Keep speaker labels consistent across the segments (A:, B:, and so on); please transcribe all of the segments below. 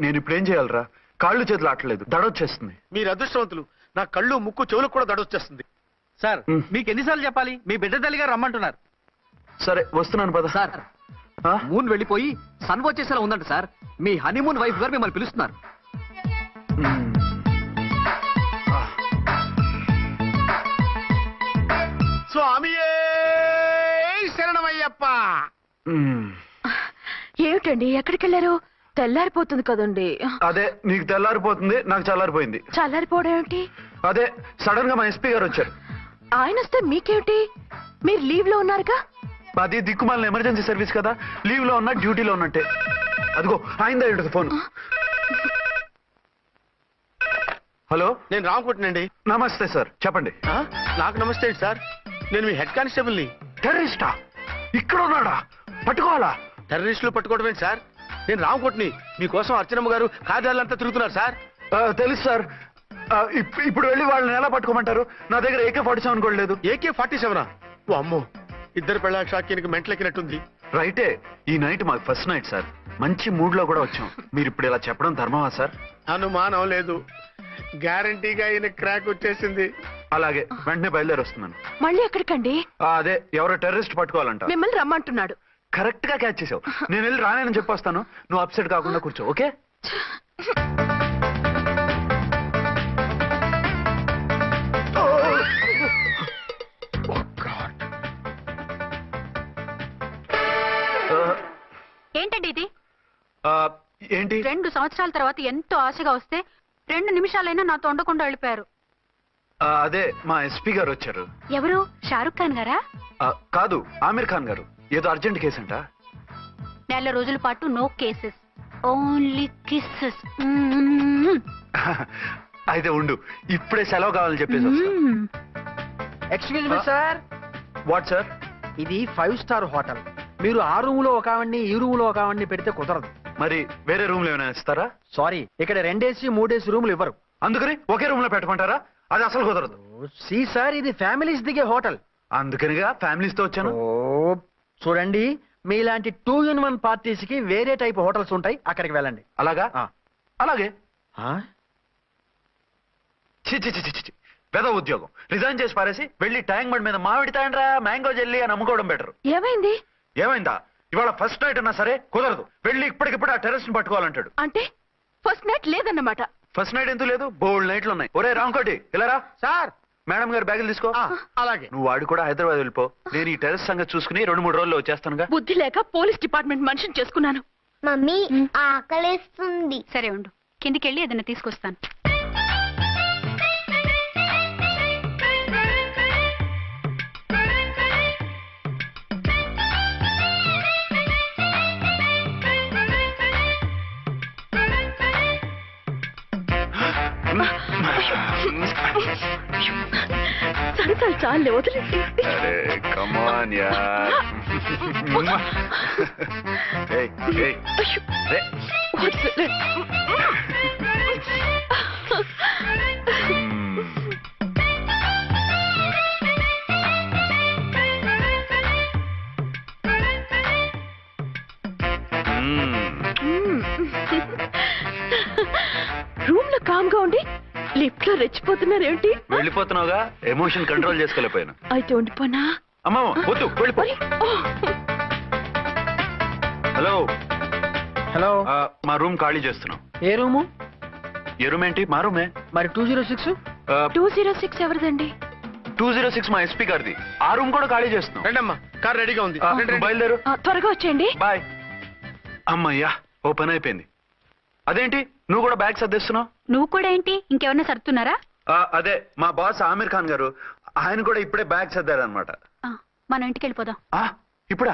A: నేను ఇప్పుడు ఏం చేయాలరా? కాళ్ళు చేతులు ఆటలేదు, దడొచ్చేస్తుంది.
B: మీరు అదృష్టవంతులు. నా కళ్ళు ముక్కు చెవులకు కూడా దడొచ్చేస్తుంది.
C: సార్ మీకు ఎన్నిసార్లు చెప్పాలి? మీ బిడ్డ తల్లి గారు రమ్మంటున్నారు.
A: సరే వస్తున్నాను పద.
D: సార్ మూన్ వెళ్ళిపోయి సన్ వచ్చేసేలా ఉందంట సార్. మీ హనీమూన్ వైఫ్ గారు మిమ్మల్ని పిలుస్తున్నారు.
B: స్వామియే శరణమయ్యప్ప.
E: ఏమిటండి ఎక్కడికి వెళ్ళారు? తెల్లారిపోతుంది కదండి.
A: అదే నీకు తెల్లారిపోతుంది, నాకు చల్లారిపోయింది.
E: చల్లారిపోవడం ఏమిటి?
A: అదే సడన్ గా మా ఎస్పీ గారు వచ్చారు.
E: ఆయన వస్తే మీకేమిటి? మీరు లీవ్ లో ఉన్నారుగా.
A: అది దిక్కుమాలిన ఎమర్జెన్సీ సర్వీస్ కదా, లీవ్ లో ఉన్నా డ్యూటీలో ఉన్నట్టే. అదిగో ఆయన ఫోన్. హలో,
B: నేను రామకోటనండి.
A: నమస్తే సార్, చెప్పండి.
B: నాకు నమస్తే సార్. నేను మీ హెడ్ కానిస్టేబుల్ ని.
A: టెర్రరిస్టా? ఇక్కడ ఉన్నాడా? పట్టుకోవాలా?
B: టెర్రరిస్టులు పట్టుకోవడమే సార్. నేను రామకోటని. మీకోసం అర్చనమ్మ గారు కార్యాలయంతా తిరుగుతున్నారు సార్.
A: తెలుసు సార్. ఇప్పుడు వెళ్ళి వాళ్ళని ఎలా పట్టుకోమంటారు? నా దగ్గర AK-47 కూడా లేదు.
B: AK-47? ఓ అమ్మో, ఇద్దరు పెళ్ళ షాకీనికి మెంటలెక్కినట్టుంది.
A: రైటే, ఈ నైట్ మాకు ఫస్ట్ నైట్ సార్. మంచి మూడ్ లో కూడా వచ్చాం. మీరు ఇప్పుడు ఇలా చెప్పడం ధర్మమా సార్?
B: అనుమానం లేదు, గ్యారంటీగా ఈయన క్రాక్ వచ్చేసింది.
A: అలాగే, వెంటనే బయలుదేరి వస్తున్నాను.
E: మళ్ళీ ఎక్కడికండి?
A: అదే ఎవరో టెర్రరిస్ట్ పట్టుకోవాలంట.
E: మిమ్మల్ని రమ్మంటున్నాడు.
A: కరెక్ట్ గా క్యాచ్ చేసావు. నేను వెళ్ళి రానని చెప్పొస్తాను, నువ్వు అప్సెట్ కాకుండా కూర్చో. ఓకే?
F: ఏంటండి ఇది?
A: ఏంటి?
F: 2 సంవత్సరాల తర్వాత ఎంతో ఆశగా వస్తే 2 నిమిషాలైనా నాతో ఉండకుండా వెళ్ళిపోయారు.
A: అదే మా ఎస్పీ గారు వచ్చారు.
F: ఎవరు? షారుఖ్ ఖాన్ గారా?
A: కాదు, ఆమిర్ ఖాన్ గారు. ఏదో అర్జెంట్ కేసు అంట.
F: 4 రోజుల పాటు నో కేసెస్, ఓన్లీ కిస్సెస్.
A: అయితే ఉండు, ఇప్పుడే సెలవు కావాలని చెప్పేసి.
C: Excuse me sir.
A: What sir?
C: ఇది 5 స్టార్ హోటల్. మీరు ఆ రూమ్ లో ఒక ఆవిడ్ని, ఈ రూమ్ లో ఒక ఆవిడ్ని పెడితే కుదరదు.
A: మరి వేరే రూమ్ లో ఏమైనా ఇస్తారా?
C: సారీ, ఇక్కడ 2 AC 3 AC రూములు ఇవ్వరు.
A: అందుకని ఒకే రూమ్ లో పెట్టమంటారా? అది అసలు కుదరదు.
C: సి సార్, ఇది ఫ్యామిలీస్ దిగే హోటల్.
A: అందుకనిగా ఫ్యామిలీస్ తో వచ్చాను.
C: చూడండి, మీలాంటి 2-in-1 పార్టీస్ కి వేరే టైప్ హోటల్స్ ఉంటాయి, అక్కడికి వెళ్ళండి.
A: అలాగా? అలాగే. పెద్ద ఉద్యోగం రిజైన్ చేసి పారేసి వెళ్ళి ట్యాంక్ బండ్ మీద మామిడి తాండ్రా మ్యాంగో జెల్లీ అని అమ్ముకోవడం బెటర్.
E: ఏమైంది?
A: ఏమైందా? ఇవాళ ఫస్ట్ నైట్ అన్నా సరే కుదరదు. వెళ్ళి ఇప్పటికిప్పుడు ఆ టెర్రస్ ని పట్టుకోవాలంటాడు.
E: అంటే ఫస్ట్ నైట్ లేదన్నమాట.
A: ఫస్ట్ నైట్ ఎందుకు లేదు? బోల్డ్ నైట్లు ఉన్నాయి. ఒరే రాంకోటి, ఇలా రా.
B: సార్,
A: మేడం గారు బ్యాగులు తీసుకో.
B: అలాగే.
A: నువ్వు వాడు కూడా హైదరాబాద్ వెళ్ళిపో. నేను ఈ టెర్రస్ సంగతి చూసుకుని 2-3 రోజుల్లో వచ్చేస్తానుగా.
E: బుద్ధి లేక పోలీస్ డిపార్ట్మెంట్ మనిషిని చేసుకున్నాను.
G: మమ్మీ ఆకలేస్తుంది.
F: సరే ఉండు, కిందికి వెళ్ళి ఏదైనా తీసుకొస్తాను.
E: సరసాలు చాలే, వదిలేండి.
A: కమాన్ యార్.
E: రూమ్ లో కామ్ గా ఉండి లిఫ్ట్ లో రెచ్చిపోతున్నారేంటి?
A: వెళ్ళిపోతున్నావుగా, ఎమోషన్ కంట్రోల్ చేసుకోలేకపోయాను.
E: అయితే ఉండిపోనా?
A: అమ్మా వద్దు, వెళ్ళిపో. హలో
C: హలో,
A: మా రూమ్ ఖాళీ చేస్తున్నాం.
C: ఏ రూము?
A: ఏ రూమ్ ఏంటి? మా రూమే.
C: మరి 206?
E: 206 ఎవరిదండి?
A: 206 మా ఎస్పీ గారిది. ఆ రూమ్ కూడా ఖాళీ చేస్తున్నాం.
B: రండమ్మా, కార్ రెడీగా ఉంది.
A: బయలుదేరు.
E: త్వరగా వచ్చేయండి.
A: బాయ్. అమ్మయ్యా, ఓ పని అయిపోయింది. అదేంటి నువ్వు కూడా బ్యాగ్ సర్దిస్తున్నావు?
F: నువ్వు కూడా ఏంటి, ఇంకెవరన్నా సర్దుతున్నారా?
A: అదే మా బాస్ ఆమిర్ ఖాన్ గారు, ఆయన కూడా ఇప్పుడే బ్యాగ్ సర్దారనమాట.
F: మనం ఇంటికి వెళ్ళిపోదాం.
A: ఇప్పుడా?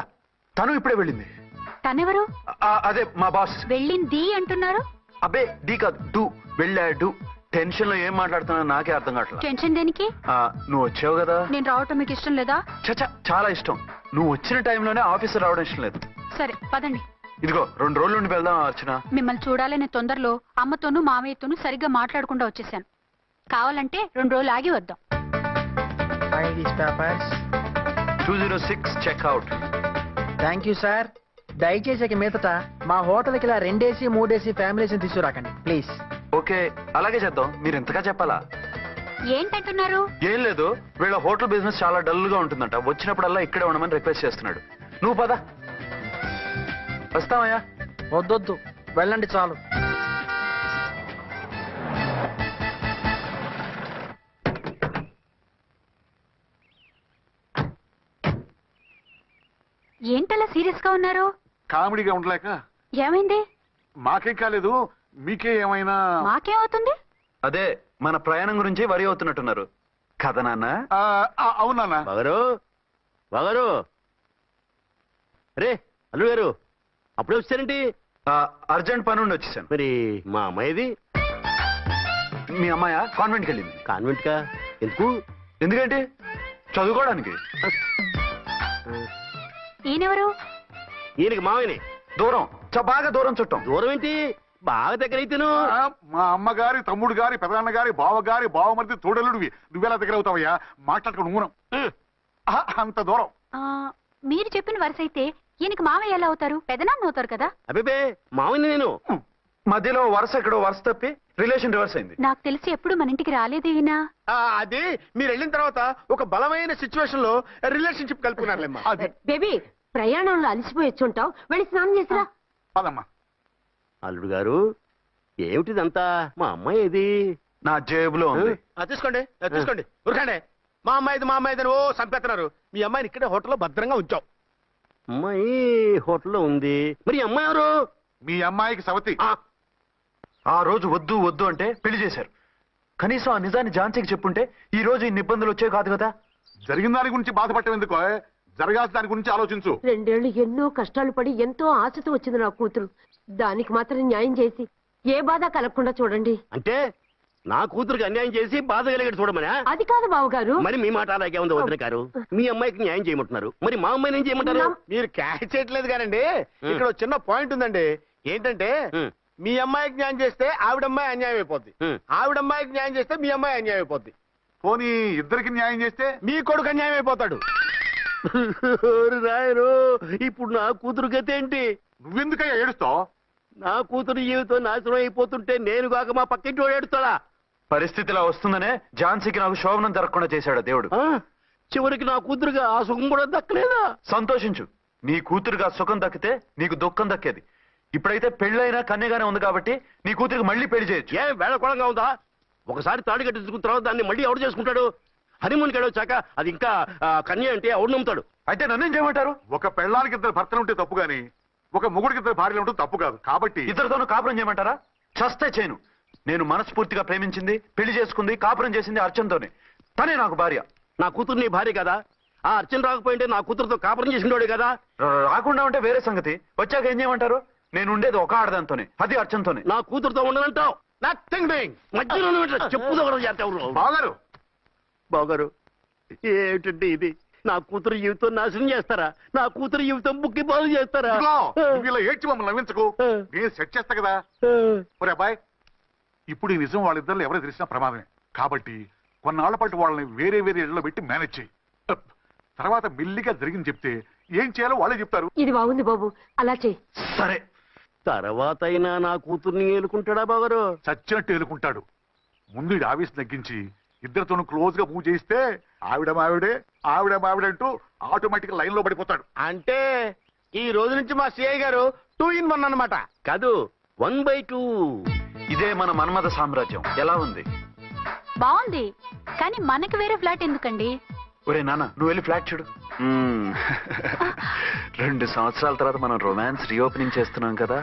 A: తను ఇప్పుడే వెళ్ళింది.
F: తనెవరు?
A: అదే మా బాస్.
F: వెళ్ళింది అంటున్నారు.
A: అబ్బే డీ కాదు, డూ. వెళ్ళాడు. టెన్షన్ లో ఏం మాట్లాడుతున్నా నాకే అర్థం కావట్లేదు.
F: టెన్షన్ దేనికి?
A: నువ్వు వచ్చావు కదా.
F: నేను రావటం మీకు ఇష్టం లేదా?
A: చచ్చా, చాలా ఇష్టం. నువ్వు వచ్చిన టైంలోనే ఆఫీసర్ రావడం ఇష్టం లేదు.
F: సరే పదండి.
A: ఇదిగో 2 రోజుల నుండి వెళ్దాం అర్చన.
F: మిమ్మల్ని చూడాలనే తొందరలో అమ్మతోనూ మామయ్యతోనూ సరిగ్గా మాట్లాడకుండా వచ్చేసాను. కావాలంటే 2 రోజులు ఆగి వద్దాం.
A: 206 చెక్అవుట్.
C: Thank you sir. దయచేసి ఇక మీదట మా హోటల్కి ఇలా 2 AC 3 AC ఫ్యామిలీస్ తీసుకురాకండి ప్లీజ్.
A: ఓకే అలాగే చేద్దాం. మీరు ఎంతగా చెప్పాలా?
F: ఏంటంటున్నారు?
A: ఏం లేదు, వీళ్ళ హోటల్ బిజినెస్ చాలా డల్ గా ఉంటుందంట. వచ్చినప్పుడల్లా ఇక్కడే ఉండమని రిక్వెస్ట్ చేస్తున్నాడు. నువ్వు పద. వస్తావయ్యా?
C: వద్దొద్దు, వెళ్ళండి చాలు.
F: ఏంటలా సీరియస్ గా ఉన్నారు?
B: కామెడీగా ఉండలేక.
F: ఏమైంది?
B: మాకేం కాలేదు, మీకే ఏమైనా?
F: మాకేమవుతుంది?
A: అదే మన ప్రయాణం గురించి వరి అవుతున్నట్టున్నారు కదా నాన్న?
B: అవునా
H: బాగారు బాగారు రే అల్లు గారు అప్పుడే వచ్చారేంటి?
A: అర్జెంట్ పని ఉండి వచ్చేసాను.
H: మరి మా అమ్మాయిది?
A: మీ అమ్మాయ కాన్వెంట్కి వెళ్ళింది.
H: కాన్వెంట్ కా? ఎందుకు?
A: ఎందుకంటే చదువుకోవడానికి.
F: ఈయనెవరు?
H: ఈయనకి మామయ్యని.
A: దూరం, బాగా దూరం చుట్టం.
H: దూరం ఏంటి, బాగా దగ్గర అయితేను.
B: మా అమ్మగారి తమ్ముడు గారి పెదనాన్న గారి బావ గారి బావమరిది తోడలుడివి. నువ్వెలా దగ్గర అవుతావయ్యా? మాట్లాడుకుని ఊనం. అంత దూరం.
F: మీరు చెప్పిన వరుస అయితే ఈయనకి మామయ్య ఎలా అవుతారు? పెదనాన్న అవుతారు కదా.
H: అబ్బే మామయ్యని నేను.
A: మధ్యలో వరుస ఎక్కడో వరుస తప్పి రిలేషన్ రివర్స్ అయింది.
F: నాకు తెలిసి ఎప్పుడు మన ఇంటికి రాలేదు ఈయన.
B: అది మీరు వెళ్ళిన తర్వాత ఒక బలమైన సిచ్యువేషన్ లో రిలేషన్షిప్ కలుపుకున్నారులేమ్మా. అది
E: బేబీ ప్రయాణంలో అలసిపోయి వచ్చుంటావు, వెళ్ళి స్నానం చేసిరా.
B: పదమ్మా.
H: అల్లుడు గారు ఏమిటిదంతా? మా అమ్మాయి ఏది?
A: నా జేబులో ఉంది.
B: తీసుకోండి తీసుకోండి, ఉరకండి. మా అమ్మాయిది ఓ సంపేస్తున్నారు. మీ అమ్మాయిని ఇక్కడే హోటల్లో భద్రంగా ఉంచావు.
H: అమ్మాయి హోటల్లో ఉంది. మరి ఈ అమ్మాయి ఎవరు?
B: మీ అమ్మాయికి సవతి.
A: ఆ రోజు వద్దు వద్దు అంటే పెళ్లి చేశారు. కనీసం ఆ నిజాన్ని ఝాన్సీకి చెప్పుంటే ఈ రోజు ఇన్ని ఇబ్బందులు వచ్చేవి కాదు కదా.
B: జరిగిన దాని గురించి బాధపడటం ఎందుకో, జరగాల్సిన దాని గురించి ఆలోచించు.
E: 2 ఏళ్లు ఎన్నో కష్టాలు పడి ఎంతో ఆశతో వచ్చింది నా కూతురు. దానికి మాత్రం న్యాయం చేసి ఏ బాధ కలగకుండా చూడండి.
H: అంటే నా కూతురికి అన్యాయం చేసి బాధ కలిగేది చూడమనా?
E: అది కాదు బావగారు.
H: మరి మీ మాట అలాగే ఉంది వదిన గారు. మీ అమ్మాయికి న్యాయం చేయమంటున్నారు, మరి మా అమ్మాయిని ఏం చేయమంటారు?
B: మీరు క్యాచ్ చేయట్లేదు కానండి. ఇక్కడ ఒక చిన్న పాయింట్ ఉందండి. ఏంటంటే మీ అమ్మాయికి న్యాయం చేస్తే ఆవిడమ్మాయి అన్యాయం అయిపోద్ది, ఆవిడమ్మాయికి న్యాయం చేస్తే మీ అమ్మాయి అన్యాయం అయిపోద్ది. పోనీ ఇద్దరికి న్యాయం చేస్తే మీ కొడుకు అన్యాయం అయిపోతాడు.
H: రాయరు, ఇప్పుడు నా కూతురు గతి ఏంటి?
B: నువ్వెందుకయ్యా ఏడుస్తావు?
H: నా కూతురు జీవితం నాశనం అయిపోతుంటే నేను కాక మా పక్కింటి వాడు ఏడుస్తాడా?
A: పరిస్థితిలా వస్తుందనే ఝాన్సీకి నాకు శోభనం జరగకుండా చేశాడు దేవుడు.
H: చివరికి నా కూతురుగా ఆ సుఖం కూడా దక్కలేదా?
A: సంతోషించు, నీ కూతురుగా సుఖం దక్కితే నీకు దుఃఖం దక్కేది. ఇప్పుడైతే పెళ్ళైనా కన్యగానే ఉంది కాబట్టి నీ కూతురికి మళ్ళీ పెళ్లి చేయొచ్చు.
H: ఏ వేళకోళంగా ఉందా? ఒకసారి తాడి కట్టించుకున్న తర్వాత దాన్ని మళ్ళీ ఎవడు చేసుకుంటాడు? హనీమూన్కి వెళ్ళొచ్చాక అది ఇంకా కన్య అంటే ఎవడు నమ్ముతాడు?
A: అయితే నన్నేం చేయమంటారు?
B: ఒక పెళ్ళానికి 2 భర్తలు ఉంటే తప్పు గాని ఒక మొగుడికి 2 భార్యలు ఉంటే తప్పు కాదు. కాబట్టి
A: ఇద్దరితోనూ కాపురం చేయమంటారా? చస్తే చేయను. నేను మనస్ఫూర్తిగా ప్రేమించింది, పెళ్లి చేసుకుంది, కాపురం చేసింది అర్చనతోనే. తనే నాకు భార్య.
H: నా కూతురు నీ భార్య కదా? ఆ అర్చన రాకపోయింటే నా కూతురుతో కాపురం చేసినోడే కదా?
A: రాకుండా ఉంటే వేరే సంగతి. వచ్చాక ఏం చేయమంటారు? నేను ఉండేది ఒక ఆడదాంతోనే, అది అర్చనతోనే.
H: నా కూతురుతో ఉండనంటావు?
B: Nothing doing.
H: మధ్యలో చెప్పుదవరు
B: బాగారు.
H: బాగారు ఏమిటండి ఇది? నా కూతురు జీవితం నాశనం చేస్తారా? నా కూతురు జీవితం బుక్కి పాలు చేస్తారా?
B: నువ్వు ఇలా ఏడ్చి మమ్మల్ని నవ్వించకు, నేను సెట్ చేస్తా కదా. ఒరే అబ్బాయి, ఇప్పుడు ఈ నిజం వాళ్ళిద్దరిలో ఎవరు తెలిసినా ప్రమాదమే. కాబట్టి కొన్నాళ్ల పాటు వాళ్ళని వేరే వేరే ఇళ్లలో పెట్టి మేనేజ్ చేయి. తర్వాత మెల్లిగా జరిగింది చెప్తే ఏం చేయాలో వాళ్ళే చెప్తారు.
E: ఇది బాగుంది బాబు, అలా చెయ్యి.
A: సరే,
H: తర్వాత అయినా నా కూతుర్ని ఏలుకుంటాడా బాగారు?
B: చచ్చినట్టు ఏలుకుంటాడు. ముందు ఈ ఆవేశం తగ్గించి ఇద్దరితోనూ క్లోజ్ గా మూవ్ చేయిస్తే ఆవిడ మావిడే అంటూ ఆటోమేటిక్ లైన్ లో పడిపోతాడు.
H: అంటే ఈ రోజు నుంచి మా సిఐ గారు 2 in 1 అన్నమాట. కాదు, 1/2.
A: ఇదే మన మన్మథ సామ్రాజ్యం. ఎలా ఉంది?
F: బాగుంది, కానీ మనకి వేరే ఫ్లాట్ ఎందుకండి?
A: ఒరే నాన్న, నువ్వు వెళ్ళి ఫ్లాట్ చూడు. 2 సంవత్సరాల తర్వాత మనం రొమాన్స్ రీఓపెనింగ్ చేస్తున్నాం కదా.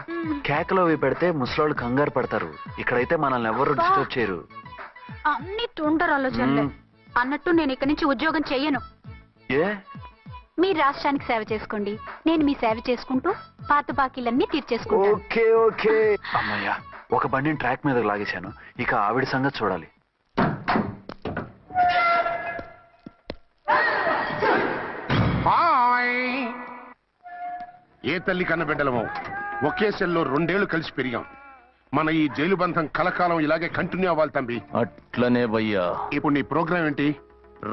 A: కేకలో అవి పెడితే ముసలోళ్ళు కంగారు పడతారు. ఇక్కడైతే మనల్ని ఎవరు డిస్టర్బ్ చేయరు.
F: అన్ని తొందర ఆలోచనలే. అన్నట్టు నేను ఇక్కడి నుంచి ఉద్యోగం చెయ్యను.
A: ఏ?
F: మీ రాష్ట్రానికి సేవ చేసుకోండి, నేను మీ సేవ చేసుకుంటూ పాత బాకీలన్నీ తీర్చేసుకుంటాను.
A: Okay okay. అమ్మయ్యా, ఒక బండిని ట్రాక్ మీద లాగేశాను. ఇక ఆవిడ సంగతి చూడాలి.
I: ఏ తల్లి కన్న బిడ్డలమో ఒకే సెల్లో 2 ఏళ్లు కలిసి పెరిగాం. మన ఈ జైలు బంధం కలకాలం ఇలాగే కంటిన్యూ అవ్వాలి తంబి.
J: అట్లనే భయ్యా.
I: ఇప్పుడు నీ ప్రోగ్రామ్ ఏంటి?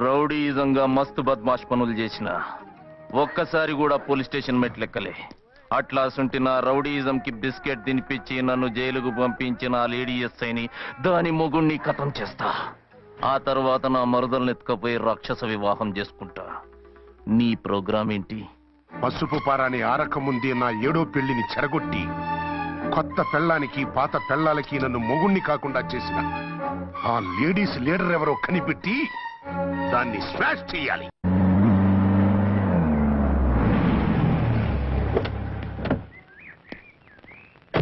J: రౌడీజంగా మస్తు బద్మాష్ పనులు చేసిన ఒక్కసారి కూడా పోలీస్ స్టేషన్ మెట్లెక్కలే. అట్లాసుంటి నా రౌడీయిజం కి బిస్కెట్ తినిపించి నన్ను జైలుకు పంపించిన ఆ లేడీ ఎస్ఐని దాని మొగుణ్ణి కథం చేస్తా. ఆ తర్వాత నా మరుదలను ఎత్తుకపోయి రాక్షస వివాహం చేసుకుంటా. నీ ప్రోగ్రామ్ ఏంటి?
I: పసుపు పారాని ఆరక ముందే నా 7వ పెళ్లిని చెరగొట్టి కొత్త పెళ్ళానికి పాత పెళ్ళాలకి నన్ను మొగుణ్ణి కాకుండా చేసిన ఆ లేడీస్ లీడర్ ఎవరో కనిపెట్టి దాన్ని స్మాష్ చేయాలి.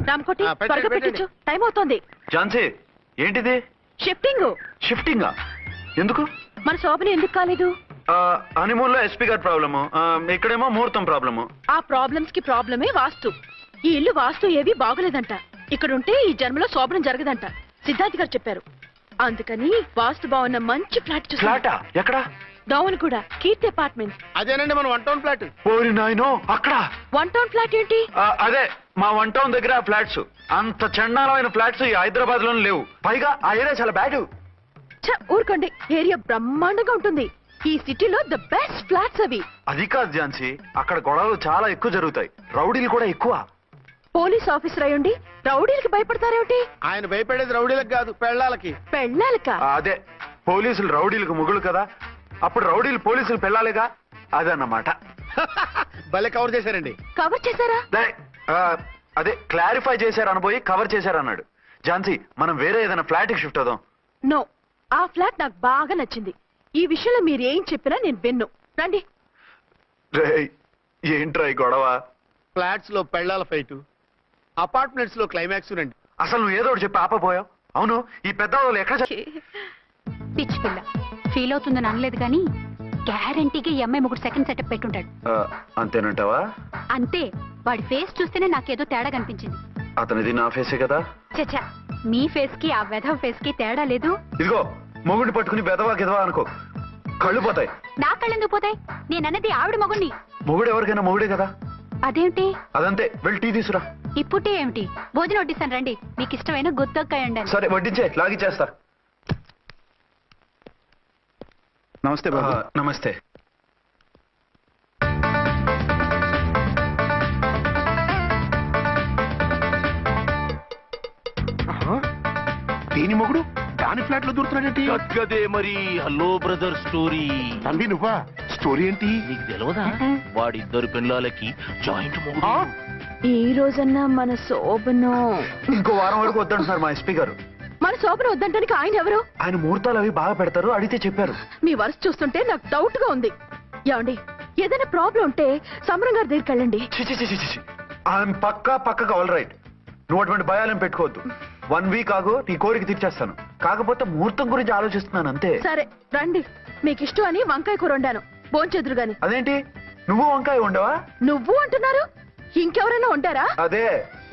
K: రామకోటి త్వరగా పెట్టించు, టైం అవుతోంది.
A: ఝాన్సీ ఏంటిది?
K: షిఫ్టింగ్.
A: షిఫ్టింగా? ఎందుకు?
K: మన శోభని ఎందుకు కాలేదు?
A: హనీమూన్ లో ఎస్పీ గారి ప్రాబ్లము, ఇక్కడేమో ముహూర్తం ప్రాబ్లము.
K: ఆ ప్రాబ్లమ్స్ కి ప్రాబ్లమే వాస్తు. ఈ ఇల్లు వాస్తు ఏవి బాగోలేదంట. ఇక్కడుంటే ఈ జన్మలో శోభనం జరగదంట సిద్ధార్థ్ గారు చెప్పారు. అందుకని వాస్తు బాగున్న మంచి ఫ్లాట్ చూసి.
A: ఫ్లాటా? ఎక్కడ?
K: డౌన్ కూడా కీర్తి అపార్ట్మెంట్స్.
H: అదేనండి మన 1 టౌన్ ఫ్లాట్.
A: ఓరి నాయనో, అక్కడ
K: 1 టౌన్ ఫ్లాట్ ఏంటి?
A: అదే మా 1 టౌన్ దగ్గర ఫ్లాట్స్. అంత చండాలమైన ఫ్లాట్స్ ఈ హైదరాబాద్ లోనే లేవు. పైగా ఆ ఏరియా చాలా బ్యాడ్.
K: ఊరుకోండి, ఏరియా బ్రహ్మాండంగా ఉంటుంది. ఈ సిటీలో ద బెస్ట్ ఫ్లాట్స్ అవి.
A: అది కాదు ఝాన్సీ, అక్కడ గొడవలు చాలా ఎక్కువ జరుగుతాయి, రౌడీలు కూడా ఎక్కువ.
K: పోలీస్ ఆఫీసర్ అయ్యుండి రౌడీలకి భయపడతారేమిటి?
H: ఆయన భయపడేది రౌడీలకు కాదు, పెళ్ళాలకి.
K: పెళ్ళాలక?
A: అదే, పోలీసులు రౌడీలకు ముగులు కదా, అప్పుడు రౌడీలు పోలీసులు పెళ్ళాలిగా, అదన్నమాట.
H: భలే కవర్ చేశారండి.
K: కవర్ చేశారా?
A: అదే క్లారిఫై చేశారు అనబోయి కవర్ చేశారన్నాడు. ఝాన్సీ, మనం వేరే ఏదైనా ఫ్లాట్ కి షిఫ్ట్ అవుదాం.
K: నో, ఆ ఫ్లాట్ నాకు బాగా నచ్చింది. ఈ విషయంలో మీరు ఏం చెప్పినా నేను విన్ను. రండి.
A: ఏంట్రా ఈ గొడవ?
H: ఫ్లాట్స్ లో పెళ్ళాల ఫైట్, అపార్ట్మెంట్స్ లో క్లైమాక్స్ రండి.
A: అసలు నువ్వు ఏదో ఒకటి చెప్పి ఆపపోయావు. అవును, ఈ పెద్ద వాళ్ళు ఎక్కడ
F: పిచ్చి పిల్ల ఫీల్ అవుతుందని అనలేదు కానీ గ్యారంటీగా ఈ అమ్మాయి ముగ్గురు సెకండ్ సెటప్ పెట్టుంటాడు.
A: అంతేనంటావా?
F: అంతే. వాడి ఫేస్ చూస్తేనే నాకేదో తేడా కనిపించింది.
A: అతనిది నా ఫేసే కదా.
F: చచ్చా, మీ ఫేస్ కి ఆ వెధవ ఫేస్ కి తేడా లేదు.
A: ఇదిగో, మొగుడిని పట్టుకుని బెదవా గిదవా అనుకో, కళ్ళు పోతాయి.
F: నా కళ్ళెందుకు పోతాయి? నేనన్నది ఆవిడ మొగుడిని.
A: మొగుడు ఎవరికైనా మొగుడే కదా.
F: అదేమిటి?
A: అదంతే, వెళ్ళి టీ తీసురా.
F: ఇప్పుడే ఏమిటి? భోజనం వడ్డిస్తాను రండి. మీకు ఇష్టమైన గుత్తొక్కాయ ఉండండి.
A: సరే వడ్డించే, లాగిచ్చేస్తా.
C: నమస్తే బాబు.
A: నమస్తే.
I: దేని మొగుడు దాని ఫ్లాట్ లో దూరుతున్నాడేంటి?
J: గదే మరి. Hello brother story.
I: తమ్మి నువ్వా? స్టోరీ ఏంటి?
J: నీకు తెలియదా? వాడిద్దరు పిల్లలకి జాయింట్ మొగుడు.
K: ఈ రోజన్నా మన శోభను.
A: ఇంకో వారం వరకు వద్దంటున్నారు మా ఎస్పీ గారు.
K: మన శోభను వద్దంటానికి ఆయన ఎవరు?
A: ఆయన ముహూర్తాలు అవి బాగా పెడతారు, అడిగితే చెప్పారు.
K: మీ వరుస చూస్తుంటే నాకు డౌట్ గా ఉంది. ఏమండి, ఏదైనా ప్రాబ్లం ఉంటే సమరం గారి దగ్గరికి వెళ్ళండి.
A: ఆయన పక్కగా ఆల్ రైట్. నువ్వు అటువంటి భయాలను పెట్టుకోవద్దు. 1 వీక్ ఆగు, నీ కోరిక తీర్చేస్తాను. కాకపోతే ముహూర్తం గురించి ఆలోచిస్తున్నాను అంతే.
K: సరే రండి. మీకు ఇష్టం అని వంకాయ కూర వండాను, భోంచెదురు గాని.
A: అదేంటి, నువ్వు వంకాయ ఉండవా?
K: నువ్వు అంటున్నారు, ఇంకెవరైనా ఉంటారా?
A: అదే,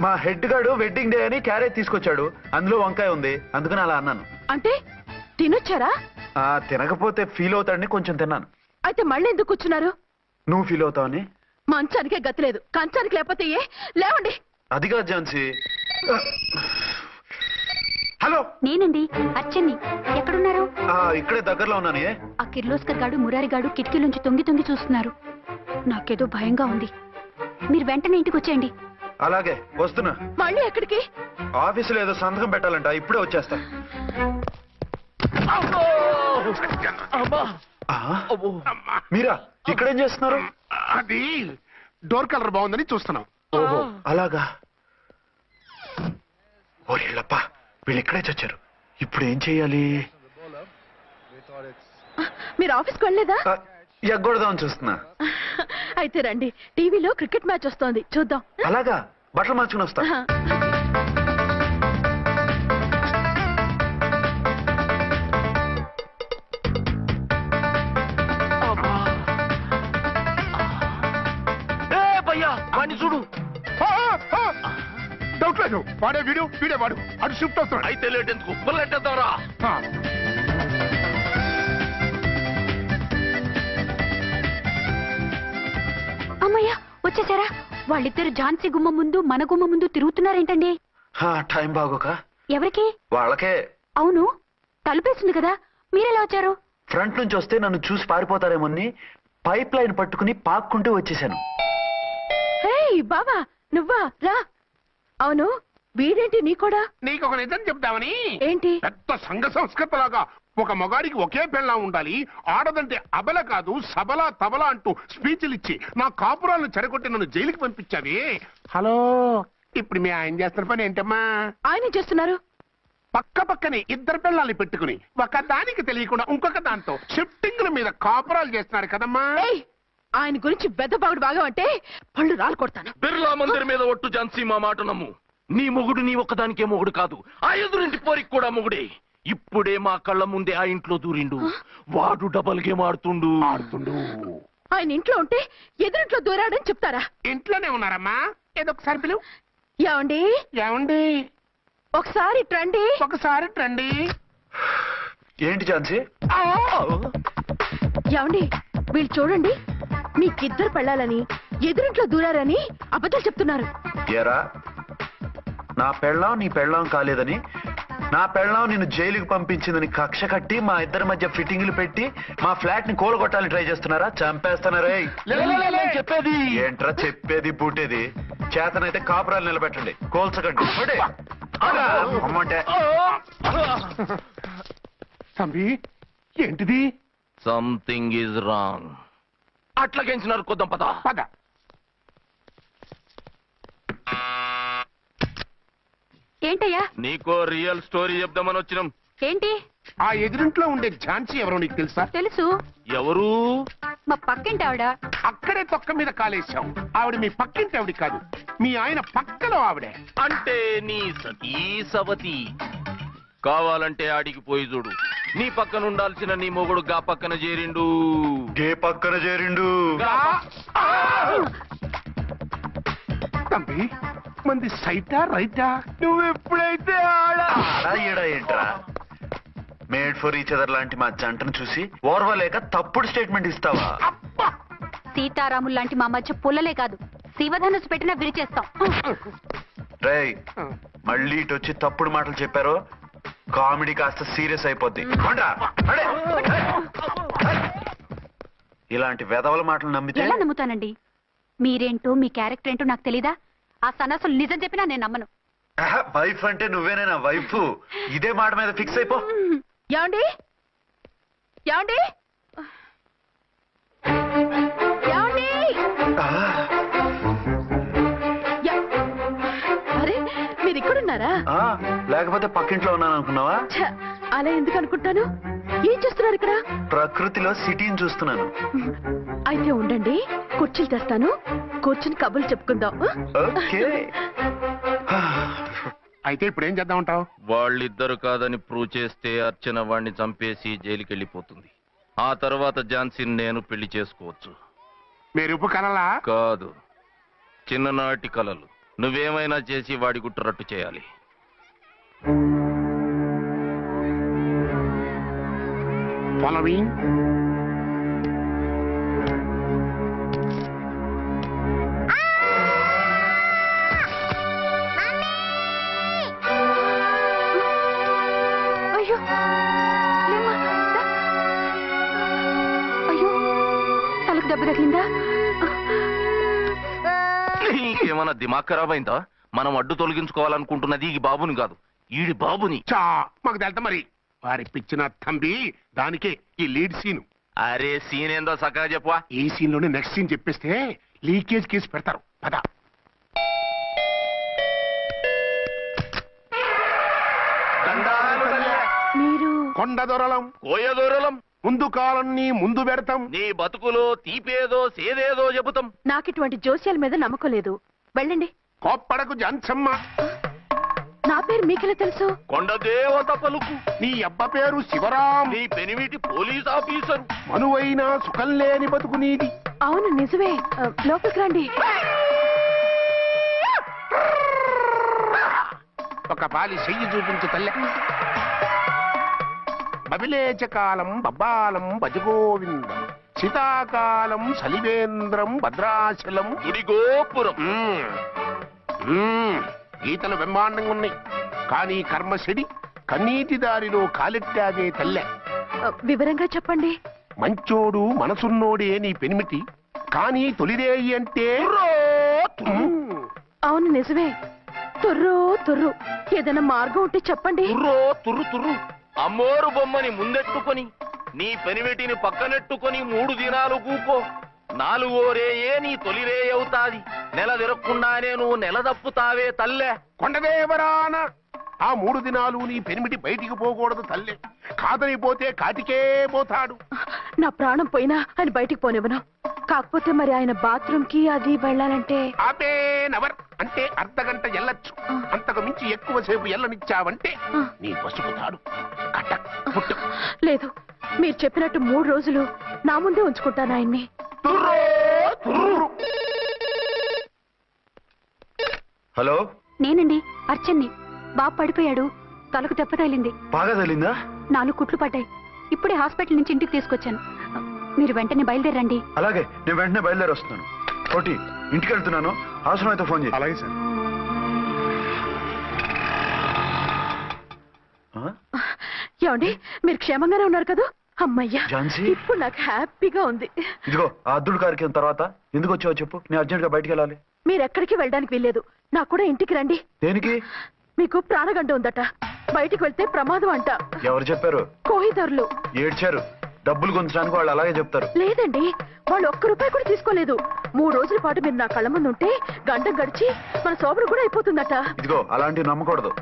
A: మా హెడ్ గాడు వెడ్డింగ్ డే అని క్యారేజ్ తీసుకొచ్చాడు, అందులో వంకాయ ఉంది, అందుకని అలా అన్నాను.
K: అంటే తినొచ్చారా?
A: తినకపోతే ఫీల్ అవుతాడని కొంచెం తిన్నాను.
K: అయితే మళ్ళీ ఎందుకు కూర్చున్నారు?
A: నువ్వు ఫీల్ అవుతావని.
K: మంచానికే గతి లేదు, కంచానికి లేకపోతే ఏ? లేవండి.
A: అది కాదు ఝాన్సీ. హలో,
F: నేనండి అచ్చన్ని. ఎక్కడున్నారు?
A: ఇక్కడే దగ్గరలో ఉన్నానే.
F: ఆ కిర్లోస్కర్ గాడు మురారి గాడు కిటికీలోంచి తొంగి తొంగి చూస్తున్నారు. నాకేదో భయంగా ఉంది. మీరు వెంటనే ఇంటికి వచ్చేయండి.
A: అలాగే వస్తున్నా.
K: మళ్ళీ ఎక్కడికి?
A: ఆఫీసులో ఏదో సంతకం పెట్టాలంట, ఇప్పుడే వచ్చేస్తా. మీరా ఇక్కడేం చేస్తున్నారు?
I: అది డోర్ కలర్ బాగుందని చూస్తున్నాం.
A: ఓహో అలాగా. ఓరేళ్ళప్ప, వీళ్ళు ఇక్కడే చచ్చారు. ఇప్పుడు ఏం చెయ్యాలి?
K: మీరు ఆఫీస్కి వెళ్ళలేదా?
A: ఎగ్గొడదామని చూస్తున్నా.
K: అయితే రండి, టీవీలో క్రికెట్ మ్యాచ్ వస్తోంది, చూద్దాం.
A: అలాగా, బట్టలు మార్చుకుని వస్తా.
J: చూడు,
I: డౌట్ లేదు, వాడే వీడే వాడు. అటు షిఫ్ట్ అవుతాడు.
J: అయితే లేట్ ఎందుకు, బుల్లెట్టేద్దాంరా.
F: అమ్మయ్యా, వచ్చేసారా? వాళ్ళిద్దరు ఝాన్సీ గుమ్మ ముందు మన గుమ్మ ముందు తిరుగుతున్నారేంటండి?
A: టైం బాగోక.
F: ఎవరికి?
A: వాళ్ళకే.
F: అవును, తలుపేసింది కదా, మీరెలా వచ్చారు?
A: ఫ్రంట్ నుంచి వస్తే నన్ను చూసి పారిపోతారేమోని పైప్ లైన్ పట్టుకుని పాక్కుంటూ వచ్చేసాను.
K: హే, బావా నువ్వా రా. అవును వీడేంటి నీ కూడా?
I: నీకు ఒక నిజం చెప్తామని.
K: ఏంటి?
I: పెద్ద సంఘ సంస్కృతలాగా ఒక మగాడికి ఒకే పెళ్ళం ఉండాలి, ఆడదంటే అబల కాదు సబల తబల అంటూ స్పీచ్లు ఇచ్చి నా కాపురాలను చెడగొట్టి నన్ను జైలుకి పంపించావి. హలో, ఇప్పుడు మీ ఆయన చేస్తున్న పని ఏంటమ్మా?
K: ఆయన చేస్తున్నారు
I: పక్క పక్కనే ఇద్దరు పిల్లల్ని పెట్టుకుని ఒక దానికి తెలియకుండా ఇంకొక దాంతో షిఫ్టింగ్ల మీద కాపురాలు చేస్తున్నారు కదమ్మా.
K: ఆయన గురించి బెద్దబాగుడు బాగా అంటే పళ్ళు రాలు కొడతాను.
J: బిర్లా మందిర్ మీద ఒట్టు ఝాన్సీ, మా మాట నమ్ము. నీ మొగుడు నీ ఒక్కదానికే మొగుడు కాదు, ఆ ఎదురింటి పోరికి కూడా మొగుడే. ఇప్పుడే మా కళ్ళ ముందే ఆ ఇంట్లో దూరిండు. వాడు డబల్ గేమ్ ఆడుతుండు.
K: ఆయన ఇంట్లో ఉంటే ఎదురింట్లో దూరాడని చెప్తారా?
I: ఇంట్లోనే ఉన్నారమ్మా. ఏదో ఒకసారి పిలువు.
K: ఏమండి
I: ఏమండి
K: ఒకసారి ట్రండి.
I: ఒకసారి ట్రండి.
A: ఏంటి ఝాన్సీ?
K: ఏమండి వీళ్ళు చూడండి, మీకిద్దరు పెళ్ళాలని ఎదురింట్లో దూరారని అబద్ధాలు చెప్తున్నారు.
A: ఏరా, నా పెళ్ళాం నీ పెళ్ళాం కాలేదని, నా పెళ్ళాం నిన్ను జైలుకి పంపించిందని కక్ష కట్టి మా ఇద్దరి మధ్య ఫిట్టింగ్లు పెట్టి మా ఫ్లాట్ ని కూలగొట్టాలని ట్రై చేస్తున్నారా? చంపేస్తున్నారా?
J: చెప్పేది
A: ఏంట్రా చెప్పేది పూటేది? చేతనైతే కాపురాలు నిలబెట్టండి, కోల్చకండి. అమ్మంటే
I: తంబి ఏంటిది?
J: Something is wrong. అట్లాగెంచినారు కొద్దాం పద.
I: పద.
F: ఏంటయ్యా?
J: నీకో రియల్ స్టోరీ చెప్దామని వచ్చినాం.
F: ఏంటి?
I: ఆ ఎదురింట్లో ఉండే ఝాన్సీ ఎవరో నీకు తెలుసా?
F: తెలుసు.
J: ఎవరు?
F: మా పక్కింటి ఆవిడ.
I: అక్కడే తొక్క మీద కాలేశాం. ఆవిడ మీ పక్కింటి ఆవిడ కాదు, మీ ఆయన పక్కలో ఆవిడే.
J: అంటే నీ సతీ సవతి. కావాలంటే ఆడికి పోయి చూడు. నీ పక్కన ఉండాల్సిన నీ మొగుడు గా పక్కన చేరిండు.
A: గే పక్కన చేరిండు.
I: తంబి మంది సైటా రైటా?
A: నువ్వు ఎప్పుడైతే ఆడా ఏంట్రా? మేడ్ ఫర్ ఈచ్ అదర్ లాంటి మా జంటను చూసి ఓర్వలేక తప్పుడు స్టేట్మెంట్ ఇస్తావా?
F: సీతారాములు లాంటి మా మధ్య పుల్లలే కాదు, శివధనుసు పెట్టినా విరిచేస్తాం.
A: రేయ్, మళ్ళీ ఇటు వచ్చి తప్పుడు మాటలు చెప్పారో కామెడీ కాస్త సీరియస్ అయిపోద్ది. ఇలాంటి వెధవల మాటలు నమ్మితే
F: ఎలా నమ్ముతానండి? మీరేంటో మీ క్యారెక్టర్ ఏంటో నాకు తెలీదా? ఆ సన్నాసులు నిజం చెప్పినా నేను నమ్మను.
A: వైఫ్ అంటే నువ్వేనా వైఫ్? ఇదే మాట మీద ఫిక్స్ అయిపో.
K: ఏమండి ఏమండి ఏమండి? అరే మీరు ఇక్కడున్నారా?
A: లేకపోతే పక్కింట్లో ఉన్నాను అనుకున్నావా?
K: అలా ఎందుకు అనుకుంటాను? ఏం చేస్తున్నారు ఇక్కడ?
A: ప్రకృతిలో సిటీని చూస్తున్నాను.
K: అయితే ఉండండి, కుర్చీలు తెస్తాను, కూర్చుని కబుర్లు చెప్పుకుందాం.
A: ఓకే.
I: అయితే ఇప్పుడు ఏం చేద్దామంటావు?
J: వాళ్ళిద్దరు కాదని ప్రూవ్ చేస్తే అర్చన వాణ్ణి చంపేసి జైలుకి వెళ్ళిపోతుంది. ఆ తర్వాత ఝాన్సీని నేను పెళ్లి చేసుకోవచ్చు.
I: మీరు ఉప్పు కలలా?
J: కాదు, చిన్ననాటి కలలు. నువ్వేమైనా చేసి వాడి గుట్టు రట్టు చేయాలి.
I: ఫాలోయింగ్.
F: అయ్యో లేమ్మా, దా. అయ్యో తలకు దెబ్బ తగిలిందా?
J: నీకేమన్నా దిమాగ్ ఖరాబ్ అయిందా? మనం అడ్డు తొలగించుకోవాలనుకుంటున్నది ఈ బాబుని కాదు, ఈడి బాబుని.
I: చా మాకు తెలుతా మరి. వారి పిచ్చిన తంబి దానికే ఈ లీడ్ సీన్.
J: అరే సీన్ ఏందో సక్కగా చెప్పవా?
I: ఈ సీన్ లోనే నెక్స్ట్ సీన్ చెప్పేస్తే లీకేజ్ కేసు పెడతారు. పద.
K: మీరు
I: కొండ దొరలం
J: కోయ దూరలం
I: ముందు కాలన్నీ ముందు పెడతాం.
J: నీ బతుకులో తీపేదో సేదేదో చెబుతాం.
K: నాకు ఇటువంటి జోస్యాల మీద నమ్మకం లేదు. వెళ్ళండి.
I: కోప్పడకు జంచమ్మ.
K: నా పేరు మీకెలా తెలుసు?
J: కొండ దేవత పలుకు.
I: నీ అబ్బ పేరు శివరాం.
J: నీ పెనిమిటి పోలీస్ ఆఫీసరు.
I: మనువైన సుఖం లేని బతుకు నీది.
K: అవును నిజమే. లోపలికి రండి.
I: ఒక పాలి చెయ్యి చూపించు తల్లె. బబిలేచకాలం బబ్బాలం భజగోవిందం, శీతాకాలం సలివేంద్రం భద్రాచలం
J: గుడిగోపురం.
I: గీతలు బ్రహ్మాండంగా ఉన్నాయి, కానీ కర్మ చెడి కన్నీటి దారిలో కాలెట్టాదే తల్లె.
K: వివరంగా చెప్పండి.
I: మంచోడు మనసున్నోడే నీ పెనిమిటి, కానీ తొలిరేయి అంటే
K: అవును నిజమే. తుర్రు తుర్రు ఏదైనా మార్గం ఉంటే చెప్పండి.
J: తుర్రు తుర్రు అమ్మోరు బొమ్మని ముందెట్టుకొని నీ పెనివెటిని పక్కనెట్టుకొని 3 దినాలు కూకో. 4వ రేయే నీ తొలి రే అవుతాది. నెల తిరగకుండానే నువ్వు నెల తప్పుతావే తల్లే.
I: కొండదేవరాన ఆ 3 దినాలు నీ పెనిమిటి బయటికి పోకూడదు తల్లే. కాదని పోతే కాటికే పోతాడు.
K: నా ప్రాణం పోయినా ఆయన బయటికి పోనివ్వను. కాకపోతే మరి ఆయన బాత్రూమ్ కి అది వెళ్ళాలంటే
I: ఆపేనవర్ అంటే అర్ధగంట ఎల్లొచ్చు. అంతకు మించి ఎక్కువసేపు ఎల్లనిచ్చావంటే నీ పసుపుతాడు కటక్ పుట్టు.
K: లేదు, మీరు చెప్పినట్టు 3 రోజులు నా ముందే ఉంచుకుంటాను ఆయన్ని.
A: హలో,
F: నేనండి అర్చన్ని. బాబు పడిపోయాడు, తలకు దెబ్బ తగిలింది.
A: బాగా తగిలిందా?
F: 4 కుట్లు పడ్డాయి. ఇప్పుడే హాస్పిటల్ నుంచి ఇంటికి తీసుకొచ్చాను. మీరు వెంటనే బయలుదేరండి.
A: అలాగే, నేను వెంటనే బయలుదేరి వస్తున్నాను. కోటి, ఇంటికి వెళ్తున్నాను. అవసరమైతే ఫోన్ చేయి.
B: అలాగే సార్.
K: ఏమండి, మీరు క్షేమంగానే ఉన్నారు కదా? అమ్మయ్యా,
A: ఝాన్సీ?
K: ఇప్పుడు నాకు హ్యాపీగా ఉంది.
A: ఇదిగో ఆ అద్దుడు కార్యక్రమం తర్వాత ఎందుకు వచ్చావో చెప్పు. నేను అర్జెంట్ గా బయటికి వెళ్ళాలి.
K: మీరు ఎక్కడికి వెళ్ళడానికి వీల్లేదు. నాకు కూడా ఇంటికి రండి.
A: దేనికి?
K: మీకు ప్రాణగంట ఉందట. బయటికి వెళ్తే ప్రమాదం అంట.
A: ఎవరు చెప్పారు?
K: కోహిదర్లు
A: ఏడ్చారు. డబ్బులు గుంచడానికి వాళ్ళు అలాగే చెప్తారు.
K: లేదండి, వాళ్ళు ₹1 కూడా తీసుకోలేదు. 3 రోజుల పాటు మీరు నా కళ్ళ ముందు ఉంటే గంట గడిచి మన శోభను కూడా అయిపోతుందట.
A: ఇదిగో అలాంటివి నమ్మకూడదు.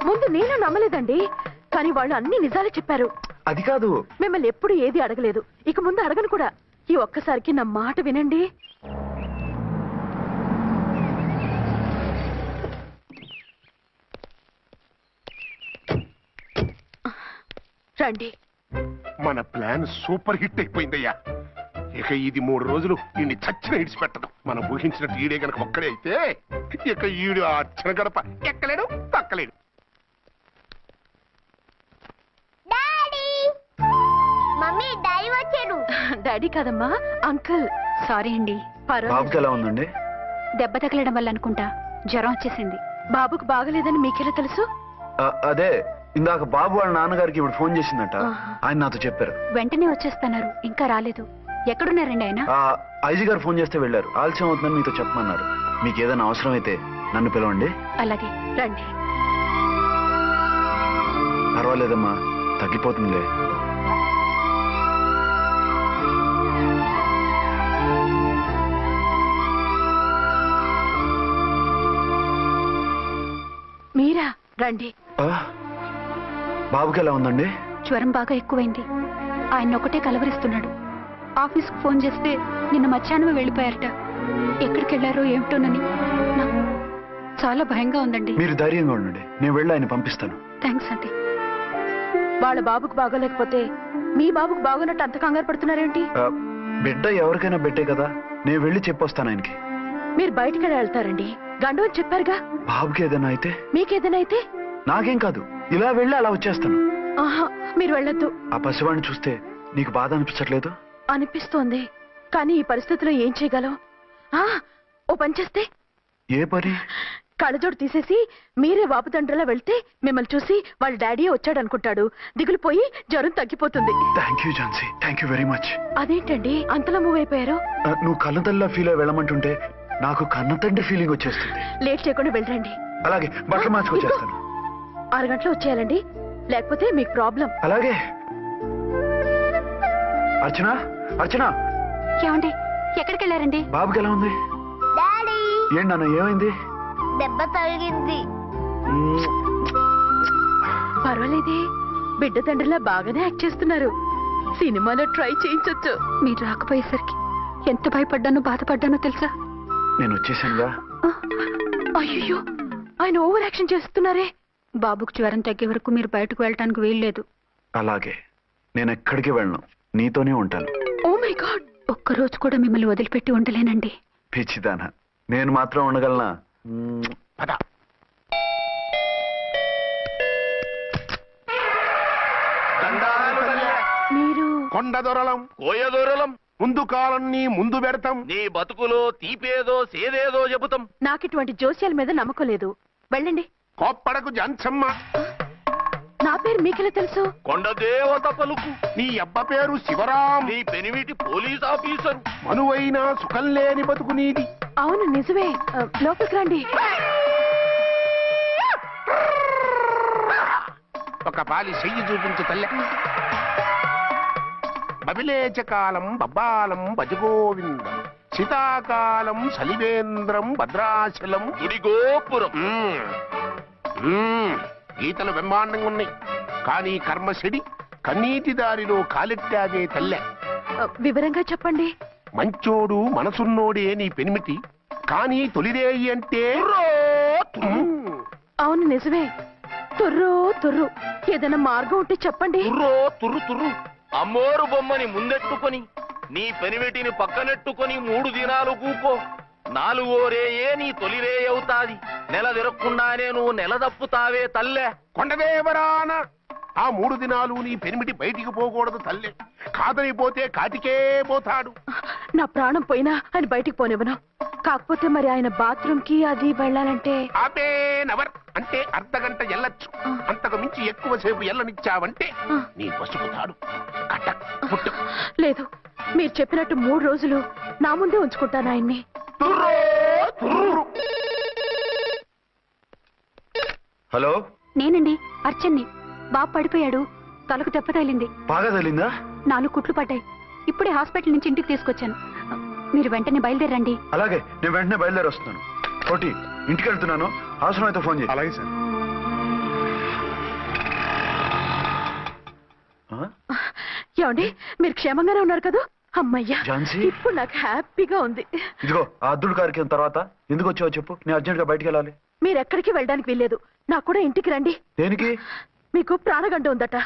K: ముందు నేను నమ్మలేదండి, కానీ వాళ్ళు అన్ని నిజాలే చెప్పారు.
A: అది కాదు,
K: మిమ్మల్ని ఎప్పుడు ఏది అడగలేదు, ఇక ముందు అడగను కూడా. ఈ ఒక్కసారికి నా మాట వినండి. రండి.
I: మన ప్లాన్ సూపర్ హిట్ అయిపోయిందయ్యా. ఇక ఇది 3 రోజులు ఈయన్ని చచ్చిన ఇడిచిపెట్టదు. మనం ఊహించినట్టు ఈడే గనక ఒక్కడే అయితే ఇక ఈడు ఆ అర్చన గడప ఎక్కలేడు, తక్కలేడు.
G: మమ్మీ డాడీ వచ్చారు.
K: డాడీ కాదమ్మా, అంకుల్.
F: సారీ అండి.
A: బాబుకి ఎలా ఉందండి?
F: దెబ్బ తగలడం వల్ల అనుకుంటా జ్వరం వచ్చేసింది.
K: బాబుకు బాగలేదని మీకెలా తెలుసు?
A: అదే ఇందాక బాబు వాళ్ళ నాన్నగారికి ఇప్పుడు ఫోన్ చేసిందట. ఆయన నాతో చెప్పారు.
F: వెంటనే వచ్చేస్తున్నారు, ఇంకా రాలేదు. ఎక్కడున్నారండి ఆయన?
A: ఐజీ గారు ఫోన్ చేస్తే వెళ్ళారు. ఆలస్యం అవుతుందని మీతో చెప్పమన్నారు. మీకు ఏదైనా అవసరం అయితే నన్ను పిలవండి.
F: అలాగే
K: రండి.
A: పర్వాలేదమ్మా, తగ్గిపోతుందిలే.
K: మీరా? రండి.
A: బాబుకి ఎలా ఉందండి?
F: జ్వరం బాగా ఎక్కువైంది. ఆయన ఒకటే కలవరిస్తున్నాడు. ఆఫీస్కు ఫోన్ చేస్తే నిన్న మధ్యాహ్నమే వెళ్ళిపోయారట. ఎక్కడికి వెళ్ళారో ఏమిటోనని నాకు చాలా భయంగా ఉందండి.
A: మీరు ధైర్యంగా ఉండండి, నేను వెళ్ళి ఆయన పంపిస్తాను.
F: థ్యాంక్స్ అండి.
K: వాళ్ళ బాబుకు బాగోలేకపోతే మీ బాబుకు బాగోనట్టు అంత కంగారు పడుతున్నారేంటి?
A: బిడ్డ ఎవరికైనా బిడ్డే కదా, నేను వెళ్ళి చెప్పొస్తాను ఆయనకి.
K: మీరు బయటికి వెళ్తారండి, గండు అని చెప్పారుగా.
A: బాబుకి ఏదైనా అయితే?
K: మీకేదైనా అయితే?
A: నాకేం కాదు, ఇలా వెళ్ళి అలా వచ్చేస్తాను.
K: ఆహా, మీరు వెళ్ళొద్దు.
A: ఆ పసివాడిని చూస్తే నీకు బాధ అనిపించట్లేదు?
K: అనిపిస్తోంది, కానీ ఈ పరిస్థితిలో ఏం చేయగలం? ఓ పని చేస్తే?
A: ఏ పని?
K: కళ్ళజోడు తీసేసి మీరే వాపుతండ్రిలా వెళ్తే మిమ్మల్ని చూసి వాళ్ళ డాడీ వచ్చాడు అనుకుంటాడు. దిగులు పోయి జ్వరం తగ్గిపోతుంది.
A: Thank you Jhansi, thank you very much.
K: అదేంటండి అంతలా మూవ్ అయిపోయారు?
A: నువ్వు కన్నతల్లిలా ఫీల్ అయి వెళ్ళమంటుంటే నాకు కన్న తండ్రి ఫీలింగ్ వచ్చేస్తుంది.
K: లేట్ చేయకుండా వెళ్ళండి.
A: అలాగే, బట్టలు మార్చుకొచ్చేస్తాను.
K: 6 గంటలు వచ్చేయాలండి, లేకపోతే మీకు ప్రాబ్లం.
A: అలాగే. అర్చన, అర్చన.
F: ఏమండి, ఎక్కడికి వెళ్ళారండి?
A: బాబుకి ఎలా ఉంది?
G: డాడీ
A: ఏంటి నాన్న, ఏమైంది?
G: దెబ్బ తగిలింది.
K: పర్వాలేదే, బిడ్డ తండ్రిలా బాగానే యాక్ట్ చేస్తున్నారు. సినిమాలో ట్రై చేయించొచ్చు.
F: మీరు రాకపోయేసరికి ఎంత భయపడ్డానో బాధపడ్డానో తెలుసా?
A: నేను వచ్చేసానుగా.
K: అయ్యో, ఆయన ఓవర్ యాక్షన్ చేస్తున్నారే.
F: బాబుకు జ్వరం తగ్గే వరకు మీరు బయటకు వెళ్ళటానికి వీల్లేదు.
A: అలాగే, నేను ఎక్కడికి వెళ్ళను, నీతోనే ఉంటాను.
K: ఓ మై గాడ్,
F: ఒక్కరోజు కూడా మిమ్మల్ని వదిలిపెట్టి ఉండలేనండి.
A: పిచ్చిదానా, నేను మాత్రం ఉండగలనా?
K: మీరు
I: కొండ దొరలం,
J: కోయ దూరలం,
I: ముందు కాలన్నీ ముందు పెడతాం.
J: నీ బతుకులో తీపేదో సేదేదో చెబుతాం.
K: నాకు ఇటువంటి జోస్యాల మీద నమ్మకం లేదు. వెళ్ళండి.
I: కోప్పడకు జాన్సమ్మ.
K: నా పేరు మీకెలా తెలుసు?
J: కొండ దేవత పలుకు.
I: నీ అబ్బ పేరు శివరాం.
J: నీ పెనిమిటి పోలీస్ ఆఫీసరు.
I: మనువైన సుఖం లేని బతుకు నీది.
K: అవును నిజమే. లోపలికి రండి.
I: ఒక పాలి చెయ్యి చూపించు తల్లె. బబిలేచకాలం బబ్బాలం భజగోవిందం శీతాకాలం సలివేంద్రం భద్రాచలం
J: గుడిగోపురం.
I: గీతలు బ్రహ్మాండంగా ఉన్నాయి, కానీ కర్మశడి కన్నీటి దారిలో కాలెట్టాగే తల్లె.
K: వివరంగా చెప్పండి.
I: మంచోడు మనసున్నోడే నీ పెనిమిటి, కానీ తొలిరేయి అంటే
K: అవును నిజమే. తుర్రు తుర్రు. ఏదైనా మార్గం ఉంటే చెప్పండి.
J: తుర్రు తుర్రు. అమ్మోరు బొమ్మని ముందెట్టుకొని నీ పెనిమిటిని పక్కనెట్టుకొని 3 దినాలు కూకో. 4వ రేయే నీ తొలి రే అవుతాది. నెల తిరగకుండానే నువ్వు నెల తప్పుతావే తల్లే.
I: కొండదేవరాన ఆ 3 దినాలు నీ పెనిమిటి బయటికి పోకూడదు తల్లే. కాదని పోతే కాటికే పోతాడు.
K: నా ప్రాణం పోయినా ఆయన బయటికి పోనివ్వను. కాకపోతే మరి ఆయన బాత్రూమ్ కి అది వెళ్ళాలంటే
I: ఆపేనవర్ అంటే అర్ధగంట ఎల్లొచ్చు. అంతకు మించి ఎక్కువసేపు ఎల్లనిచ్చావంటే నీ పసుపుతాడు కటక్ పుట్టు.
K: లేదు, మీరు చెప్పినట్టు 3 రోజులు నా ముందే ఉంచుకుంటాను ఆయన్ని.
A: హలో,
F: నేనండి అర్చన్ని. బాబు పడిపోయాడు, తలకు దెబ్బ తగిలింది.
A: బాగా తగిలిందా?
F: 4 కుట్లు పడ్డాయి. ఇప్పుడే హాస్పిటల్ నుంచి ఇంటికి తీసుకొచ్చాను. మీరు వెంటనే బయలుదేరండి.
A: అలాగే, నేను వెంటనే బయలుదేరి వస్తున్నాను. కోటి, ఇంటికి వెళ్తున్నాను. అవసరమైతే ఫోన్ చేయి.
B: అలాగే సార్.
K: ఏమండి, మీరు క్షేమంగానే ఉన్నారు కదా? అమ్మయ్యా,
A: ఝాన్సీ?
K: ఇప్పుడు నాకు హ్యాపీగా ఉంది.
A: ఇదిగో ఆ అద్దుడు కార్యక్రమం తర్వాత ఎందుకు వచ్చావో చెప్పు. నేను అర్జెంట్ గా బయటికి వెళ్ళాలి.
K: మీరు ఎక్కడికి వెళ్ళడానికి వీల్లేదు. నాకు కూడా ఇంటికి రండి.
A: దేనికి?
K: మీకు ప్రాణగంట ఉందట.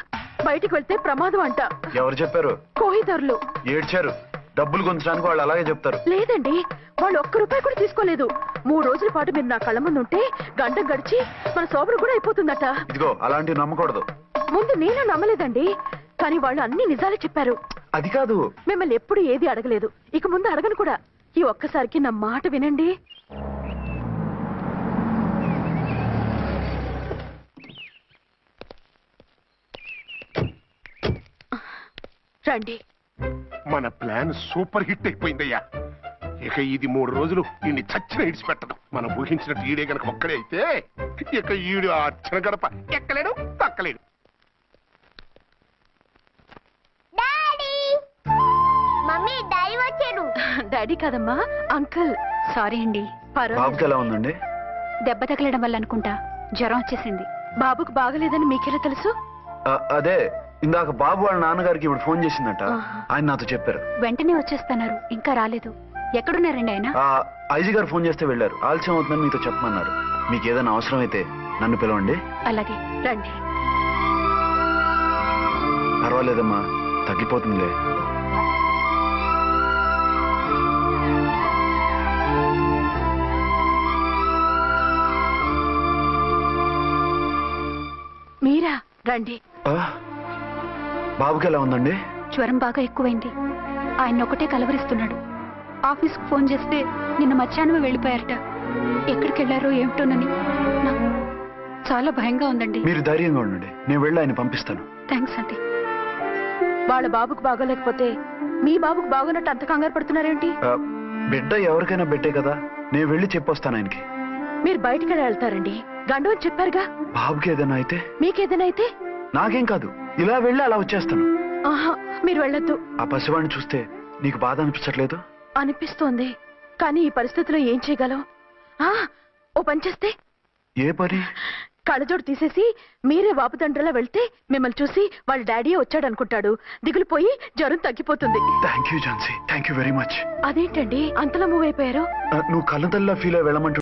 K: బయటికి వెళ్తే ప్రమాదం అంట.
A: ఎవరు చెప్పారు?
K: కోహిదర్లు
A: ఏడ్చారు. డబ్బులు గుంచడానికి వాళ్ళు అలాగే చెప్తారు.
K: లేదండి, వాళ్ళు ₹1 కూడా తీసుకోలేదు. 3 రోజుల పాటు మీరు నా కళ్ళ ముందు ఉంటే గంట గడిచి మన సోబరు కూడా అయిపోతుందట.
A: ఇదిగో అలాంటివి నమ్మకూడదు.
K: ముందు నేను నమ్మలేదండి, కానీ వాళ్ళు అన్ని నిజాలే చెప్పారు.
A: అది కాదు,
K: మిమ్మల్ని ఎప్పుడు ఏది అడగలేదు, ఇక ముందు అడగను కూడా. ఈ ఒక్కసారికి నా మాట వినండి. రండి.
I: మన ప్లాన్ సూపర్ హిట్ అయిపోయిందయ్యా. ఇక ఇది 3 రోజులు ఈయన్ని చచ్చిన ఇడిచిపెట్టడం. మనం ఊహించినట్టు ఈడే గనక ఒక్కడే అయితే ఇక ఈడు ఆ అర్చన గడప ఎక్కలేడు, తక్కలేడు.
G: డాడీ, మమ్మీ డాడీ వచ్చారు.
K: డాడీ కాదమ్మా, అంకుల్.
F: సారీ అండి.
A: బాబుకి ఎలా ఉందండి?
F: దెబ్బ తగలడం వల్ల అనుకుంటా జ్వరం వచ్చేసింది.
K: బాబుకు బాగలేదని మీకెలా తెలుసు?
A: అదే ఇందాక బాబు వాళ్ళ నాన్నగారికి ఇప్పుడు ఫోన్ చేసిందట. ఆయన నాతో చెప్పారు.
F: వెంటనే వచ్చేస్తున్నారు, ఇంకా రాలేదు. ఎక్కడున్నారండి ఆయన?
A: ఐజీ గారు ఫోన్ చేస్తే వెళ్ళారు. ఆలస్యం అవుతుందని మీతో చెప్పమన్నారు. మీకు ఏదైనా అవసరం అయితే నన్ను పిలవండి.
F: అలాగే
K: రండి.
A: పర్వాలేదమ్మా, తగ్గిపోతుందిలే.
K: మీరా? రండి.
A: బాబుకి ఎలా ఉందండి?
F: జ్వరం బాగా ఎక్కువైంది. ఆయన ఒకటే కలవరిస్తున్నాడు. ఆఫీస్కి ఫోన్ చేస్తే నిన్న మధ్యాహ్నమే వెళ్ళిపోయారట. ఎక్కడికి వెళ్ళారో ఏమిటోనని నాకు చాలా భయంగా ఉందండి.
A: మీరు ధైర్యంగా ఉండండి, నేను వెళ్ళి ఆయన పంపిస్తాను.
F: థ్యాంక్స్ అండి.
K: వాళ్ళ బాబుకు బాగోలేకపోతే మీ బాబుకు బాగోనట్టు అంత కంగారు పడుతున్నారేంటి?
A: బిడ్డ ఎవరికైనా బిడ్డే కదా, నేను వెళ్ళి చెప్పొస్తాను ఆయనకి.
K: మీరు బయటికి వెళ్తారండి, గండు అని చెప్పారుగా.
A: బాబుకి ఏదైనా అయితే?
K: మీకేదైనా అయితే?
A: నాకేం కాదు, ఇలా వెళ్ళి అలా వచ్చేస్తాను.
K: ఆహా, మీరు వెళ్ళొద్దు.
A: ఆ పసివాడిని చూస్తే నీకు బాధ అనిపించట్లేదు?
K: అనిపిస్తోంది, కానీ ఈ పరిస్థితిలో ఏం చేయగలం? ఓ పని చేస్తే?
A: ఏ పని?
K: కళ్ళజోడు తీసేసి మీరే వాపుదండ్రలా వెళ్తే మిమ్మల్ని చూసి వాళ్ళ డాడీ వచ్చాడు అనుకుంటాడు. దిగులు పోయి జ్వరం తగ్గిపోతుంది.
A: Thank you Jhansi, thank you very much.
K: అదేంటండి అంతలా మూవ్ అయిపోయారు?
A: నువ్వు కళ్ళదల్లా ఫీల్ అయి వెళ్ళమంటూ